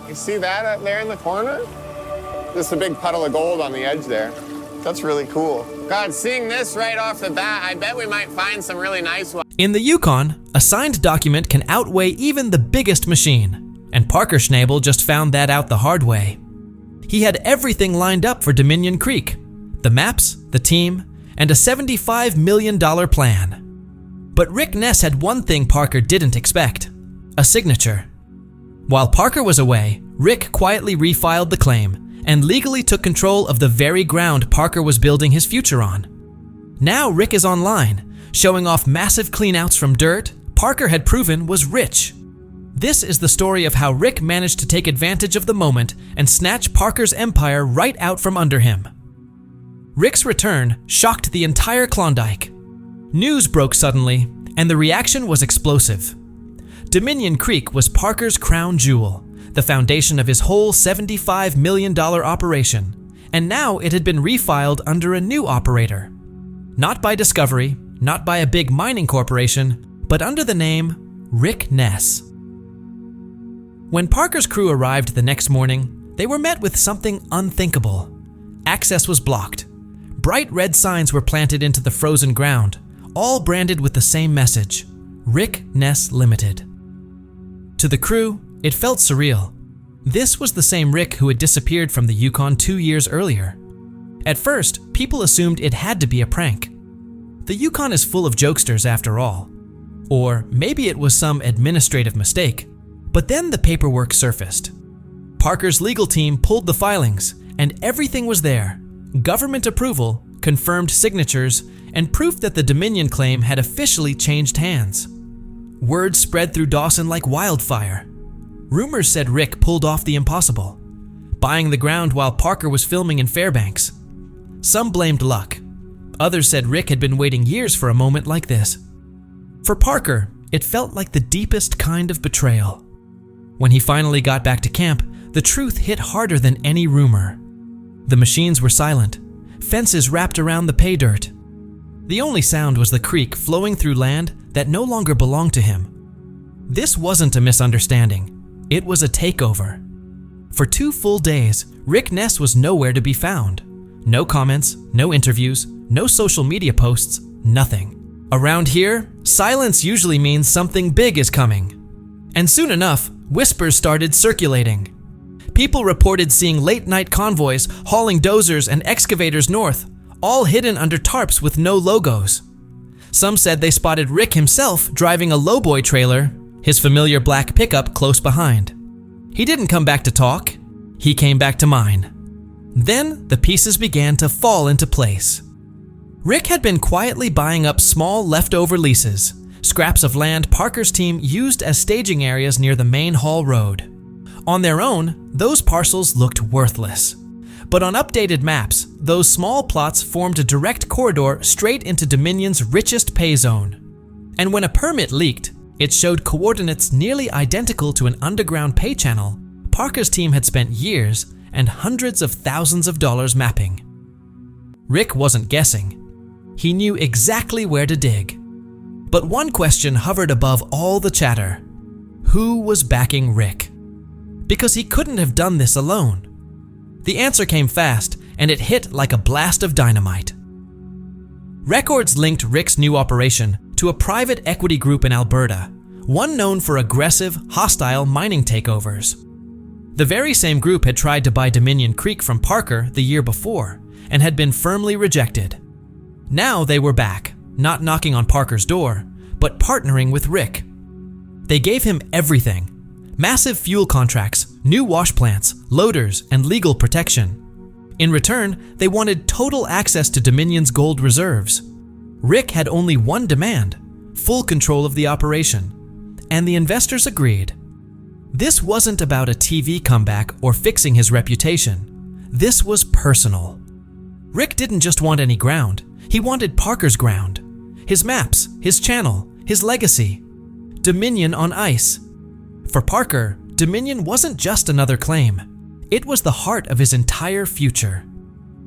You see that up there in the corner? Just a big puddle of gold on the edge there. That's really cool. God, seeing this right off the bat, I bet we might find some really nice ones. In the Yukon, a signed document can outweigh even the biggest machine, and Parker Schnabel just found that out the hard way. He had everything lined up for Dominion Creek: the maps, the team, and a $75 million plan. But Rick Ness had one thing Parker didn't expect: a signature. While Parker was away, Rick quietly refiled the claim and legally took control of the very ground Parker was building his future on. Now Rick is online, showing off massive cleanouts from dirt Parker had proven was rich. This is the story of how Rick managed to take advantage of the moment and snatch Parker's empire right out from under him. Rick's return shocked the entire Klondike. News broke suddenly, and the reaction was explosive. Dominion Creek was Parker's crown jewel, the foundation of his whole $75 million operation, and now it had been refiled under a new operator. Not by Discovery, not by a big mining corporation, but under the name Rick Ness. When Parker's crew arrived the next morning, they were met with something unthinkable. Access was blocked. Bright red signs were planted into the frozen ground, all branded with the same message: Rick Ness Limited. To the crew, it felt surreal. This was the same Rick who had disappeared from the Yukon 2 years earlier. At first, people assumed it had to be a prank. The Yukon is full of jokesters after all. Or maybe it was some administrative mistake. But then the paperwork surfaced. Parker's legal team pulled the filings, and everything was there: government approval, confirmed signatures, and proof that the Dominion claim had officially changed hands. Word spread through Dawson like wildfire. Rumors said Rick pulled off the impossible, buying the ground while Parker was filming in Fairbanks. Some blamed luck. Others said Rick had been waiting years for a moment like this. For Parker, it felt like the deepest kind of betrayal. When he finally got back to camp, the truth hit harder than any rumor. The machines were silent, fences wrapped around the pay dirt. The only sound was the creek flowing through land that no longer belonged to him. This wasn't a misunderstanding, it was a takeover. For 2 full days, Rick Ness was nowhere to be found. No comments, no interviews, no social media posts, nothing. Around here, silence usually means something big is coming. And soon enough, whispers started circulating. People reported seeing late-night convoys hauling dozers and excavators north, all hidden under tarps with no logos. Some said they spotted Rick himself driving a lowboy trailer, his familiar black pickup close behind. He didn't come back to talk, he came back to mine. Then the pieces began to fall into place. Rick had been quietly buying up small leftover leases, scraps of land Parker's team used as staging areas near the main haul road. On their own, those parcels looked worthless. But on updated maps, those small plots formed a direct corridor straight into Dominion's richest pay zone. And when a permit leaked, it showed coordinates nearly identical to an underground pay channel Parker's team had spent years and hundreds of thousands of dollars mapping. Rick wasn't guessing. He knew exactly where to dig. But one question hovered above all the chatter: who was backing Rick? Because he couldn't have done this alone. The answer came fast, and it hit like a blast of dynamite. Records linked Rick's new operation to a private equity group in Alberta, one known for aggressive, hostile mining takeovers. The very same group had tried to buy Dominion Creek from Parker the year before, and had been firmly rejected. Now they were back, not knocking on Parker's door, but partnering with Rick. They gave him everything: massive fuel contracts, new wash plants, loaders, and legal protection. In return, they wanted total access to Dominion's gold reserves. Rick had only one demand: full control of the operation. And the investors agreed. This wasn't about a TV comeback or fixing his reputation. This was personal. Rick didn't just want any ground. He wanted Parker's ground. His maps, his channel, his legacy. Dominion on ice. For Parker, Dominion wasn't just another claim. It was the heart of his entire future.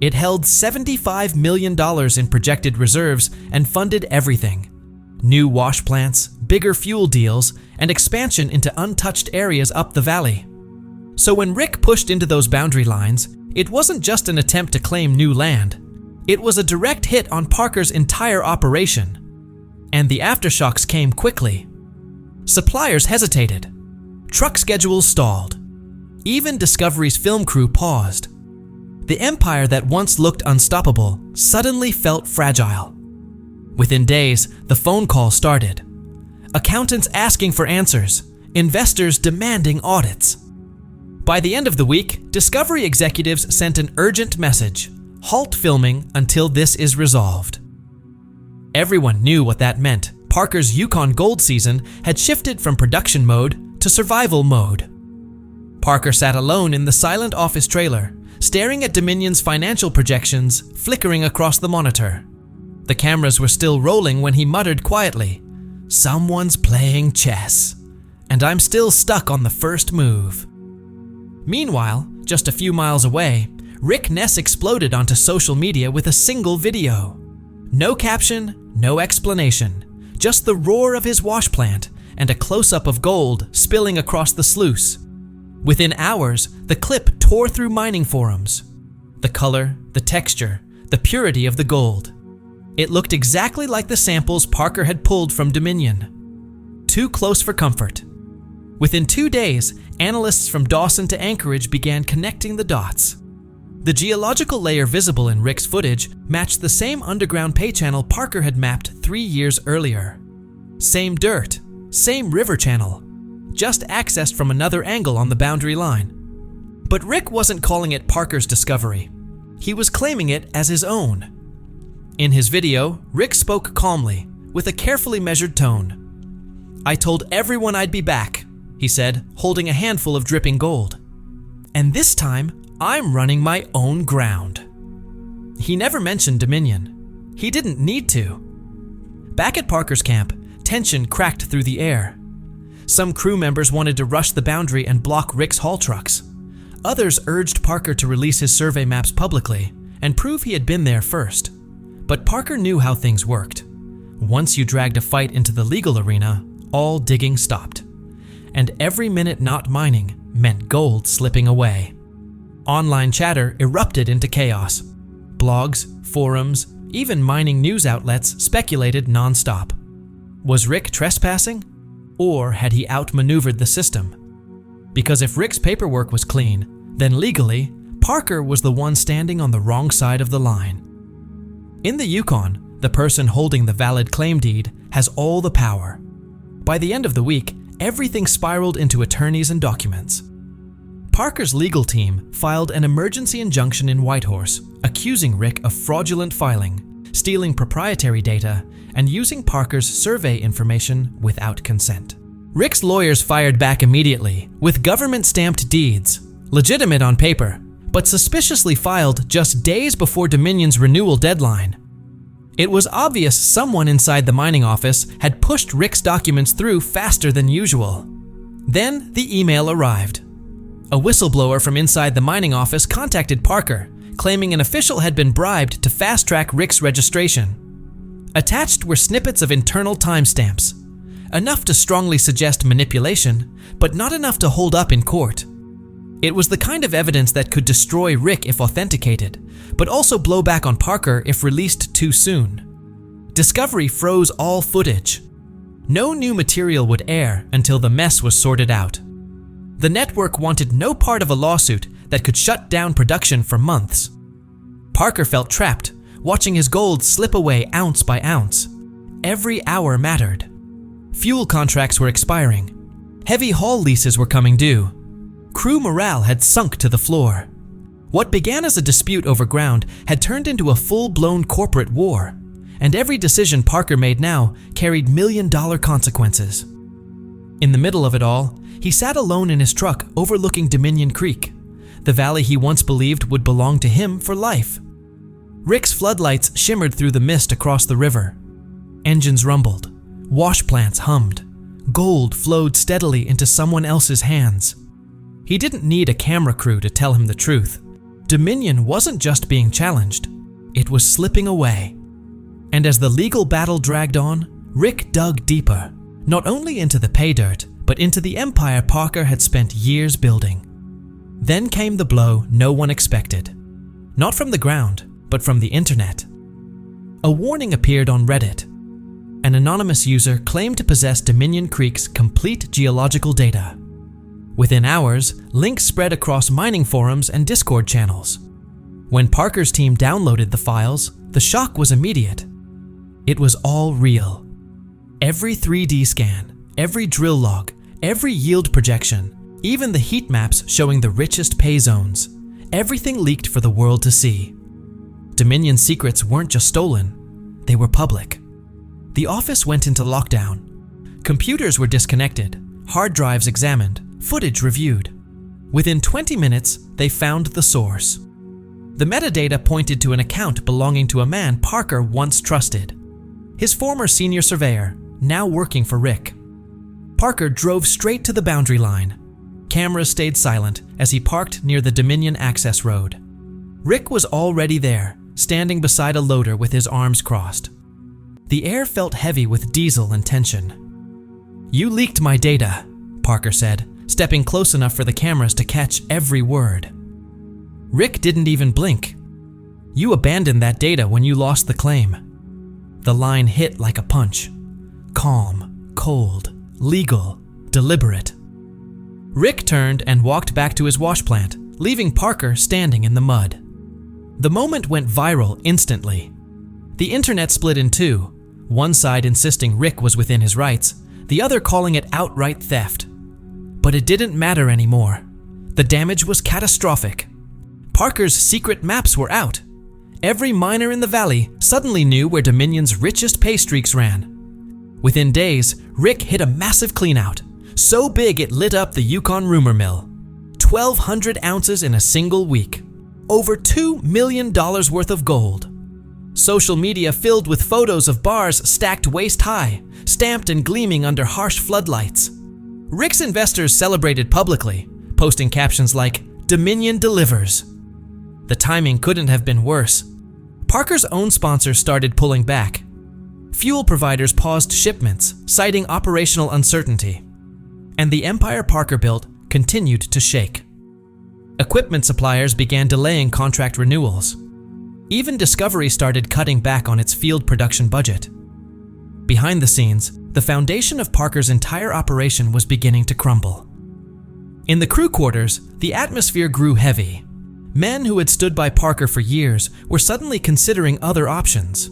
It held $75 million in projected reserves and funded everything: new wash plants, bigger fuel deals, and expansion into untouched areas up the valley. So when Rick pushed into those boundary lines, it wasn't just an attempt to claim new land. It was a direct hit on Parker's entire operation. And the aftershocks came quickly. Suppliers hesitated. Truck schedules stalled. Even Discovery's film crew paused. The empire that once looked unstoppable suddenly felt fragile. Within days, the phone call started. Accountants asking for answers, investors demanding audits. By the end of the week, Discovery executives sent an urgent message: halt filming until this is resolved. Everyone knew what that meant. Parker's Yukon gold season had shifted from production mode to survival mode. Parker sat alone in the silent office trailer, staring at Dominion's financial projections flickering across the monitor. The cameras were still rolling when he muttered quietly, "Someone's playing chess, and I'm still stuck on the first move." Meanwhile, just a few miles away, Rick Ness exploded onto social media with a single video. No caption, no explanation, just the roar of his wash plant and a close-up of gold spilling across the sluice. Within hours, the clip tore through mining forums. The color, the texture, the purity of the gold. It looked exactly like the samples Parker had pulled from Dominion. Too close for comfort. Within 2 days, analysts from Dawson to Anchorage began connecting the dots. The geological layer visible in Rick's footage matched the same underground pay channel Parker had mapped 3 years earlier. Same dirt, same river channel, just accessed from another angle on the boundary line. But Rick wasn't calling it Parker's discovery. He was claiming it as his own. In his video, Rick spoke calmly, with a carefully measured tone. "I told everyone I'd be back," he said, holding a handful of dripping gold. "And this time, I'm running my own ground." He never mentioned Dominion. He didn't need to. Back at Parker's camp, tension cracked through the air. Some crew members wanted to rush the boundary and block Rick's haul trucks. Others urged Parker to release his survey maps publicly and prove he had been there first. But Parker knew how things worked. Once you dragged a fight into the legal arena, all digging stopped. And every minute not mining meant gold slipping away. Online chatter erupted into chaos. Blogs, forums, even mining news outlets speculated nonstop. Was Rick trespassing? Or had he outmaneuvered the system? Because if Rick's paperwork was clean, then legally, Parker was the one standing on the wrong side of the line. In the Yukon, the person holding the valid claim deed has all the power. By the end of the week, everything spiraled into attorneys and documents. Parker's legal team filed an emergency injunction in Whitehorse, accusing Rick of fraudulent filing, stealing proprietary data, and using Parker's survey information without consent. Rick's lawyers fired back immediately with government-stamped deeds, legitimate on paper, but suspiciously filed just days before Dominion's renewal deadline. It was obvious someone inside the mining office had pushed Rick's documents through faster than usual. Then the email arrived. A whistleblower from inside the mining office contacted Parker, claiming an official had been bribed to fast-track Rick's registration. Attached were snippets of internal timestamps, enough to strongly suggest manipulation, but not enough to hold up in court. It was the kind of evidence that could destroy Rick if authenticated, but also blow back on Parker if released too soon. Discovery froze all footage. No new material would air until the mess was sorted out. The network wanted no part of a lawsuit that could shut down production for months. Parker felt trapped, watching his gold slip away ounce by ounce. Every hour mattered. Fuel contracts were expiring. Heavy haul leases were coming due. Crew morale had sunk to the floor. What began as a dispute over ground had turned into a full-blown corporate war, and every decision Parker made now carried million-dollar consequences. In the middle of it all, he sat alone in his truck overlooking Dominion Creek, the valley he once believed would belong to him for life. Rick's floodlights shimmered through the mist across the river. Engines rumbled. Wash plants hummed. Gold flowed steadily into someone else's hands. He didn't need a camera crew to tell him the truth. Dominion wasn't just being challenged, it was slipping away. And as the legal battle dragged on, Rick dug deeper, not only into the pay dirt, but into the empire Parker had spent years building. Then came the blow no one expected. Not from the ground, but from the internet. A warning appeared on Reddit. An anonymous user claimed to possess Dominion Creek's complete geological data. Within hours, links spread across mining forums and Discord channels. When Parker's team downloaded the files, the shock was immediate. It was all real. Every 3D scan, every drill log, every yield projection, even the heat maps showing the richest pay zones, everything leaked for the world to see. Dominion's secrets weren't just stolen, they were public. The office went into lockdown. Computers were disconnected, hard drives examined, footage reviewed. Within 20 minutes, they found the source. The metadata pointed to an account belonging to a man Parker once trusted. His former senior surveyor, now working for Rick. Parker drove straight to the boundary line. Cameras stayed silent as he parked near the Dominion access road. Rick was already there, standing beside a loader with his arms crossed. The air felt heavy with diesel and tension. "You leaked my data," Parker said, stepping close enough for the cameras to catch every word. Rick didn't even blink. "You abandoned that data when you lost the claim." The line hit like a punch. Calm, cold, legal, deliberate. Rick turned and walked back to his wash plant, leaving Parker standing in the mud. The moment went viral instantly. The internet split in two, one side insisting Rick was within his rights, the other calling it outright theft. But it didn't matter anymore. The damage was catastrophic. Parker's secret maps were out. Every miner in the valley suddenly knew where Dominion's richest pay streaks ran. Within days, Rick hit a massive cleanout, so big it lit up the Yukon rumor mill. 1,200 ounces in a single week. Over $2 million worth of gold. Social media filled with photos of bars stacked waist high, stamped and gleaming under harsh floodlights. Rick's investors celebrated publicly, posting captions like, "Dominion delivers." The timing couldn't have been worse. Parker's own sponsors started pulling back. Fuel providers paused shipments, citing operational uncertainty. And the empire Parker built continued to shake. Equipment suppliers began delaying contract renewals. Even Discovery started cutting back on its field production budget. Behind the scenes, the foundation of Parker's entire operation was beginning to crumble. In the crew quarters, the atmosphere grew heavy. Men who had stood by Parker for years were suddenly considering other options.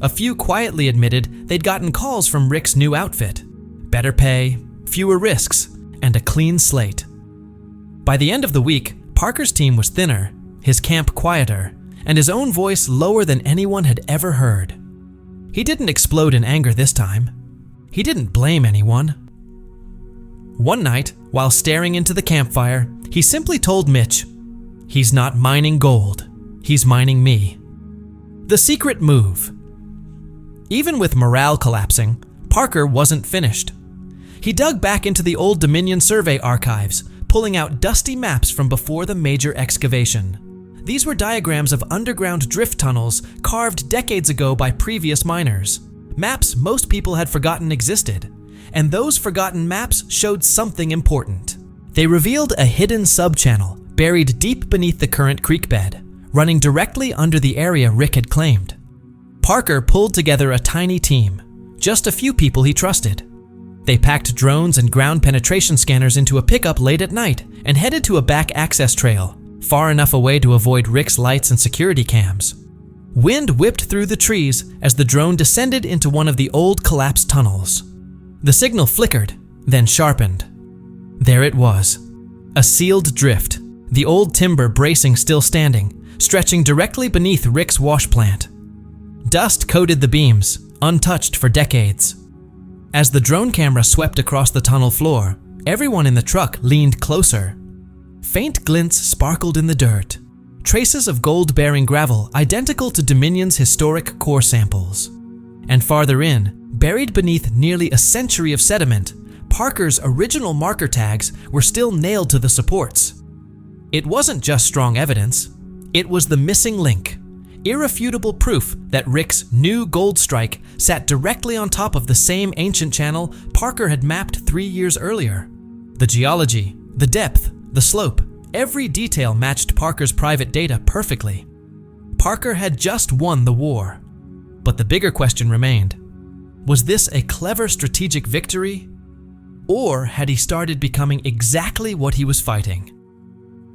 A few quietly admitted they'd gotten calls from Rick's new outfit. Better pay, fewer risks, and a clean slate. By the end of the week, Parker's team was thinner, his camp quieter, and his own voice lower than anyone had ever heard. He didn't explode in anger this time. He didn't blame anyone. One night, while staring into the campfire, he simply told Mitch, "He's not mining gold, he's mining me." The secret move. Even with morale collapsing, Parker wasn't finished. He dug back into the old Dominion survey archives, pulling out dusty maps from before the major excavation. These were diagrams of underground drift tunnels carved decades ago by previous miners. Maps most people had forgotten existed, and those forgotten maps showed something important. They revealed a hidden sub-channel buried deep beneath the current creek bed, running directly under the area Rick had claimed. Parker pulled together a tiny team, just a few people he trusted. They packed drones and ground penetration scanners into a pickup late at night and headed to a back access trail, far enough away to avoid Rick's lights and security cams. Wind whipped through the trees as the drone descended into one of the old collapsed tunnels. The signal flickered, then sharpened. There it was, a sealed drift, the old timber bracing still standing, stretching directly beneath Rick's wash plant. Dust coated the beams, untouched for decades. As the drone camera swept across the tunnel floor, everyone in the truck leaned closer. Faint glints sparkled in the dirt, traces of gold-bearing gravel identical to Dominion's historic core samples. And farther in, buried beneath nearly a century of sediment, Parker's original marker tags were still nailed to the supports. It wasn't just strong evidence, it was the missing link. Irrefutable proof that Rick's new gold strike sat directly on top of the same ancient channel Parker had mapped 3 years earlier. The geology, the depth, the slope, every detail matched Parker's private data perfectly. Parker had just won the war. But the bigger question remained. Was this a clever strategic victory? Or had he started becoming exactly what he was fighting?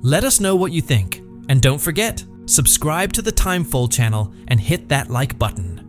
Let us know what you think, and don't forget, subscribe to the Timefold channel and hit that like button.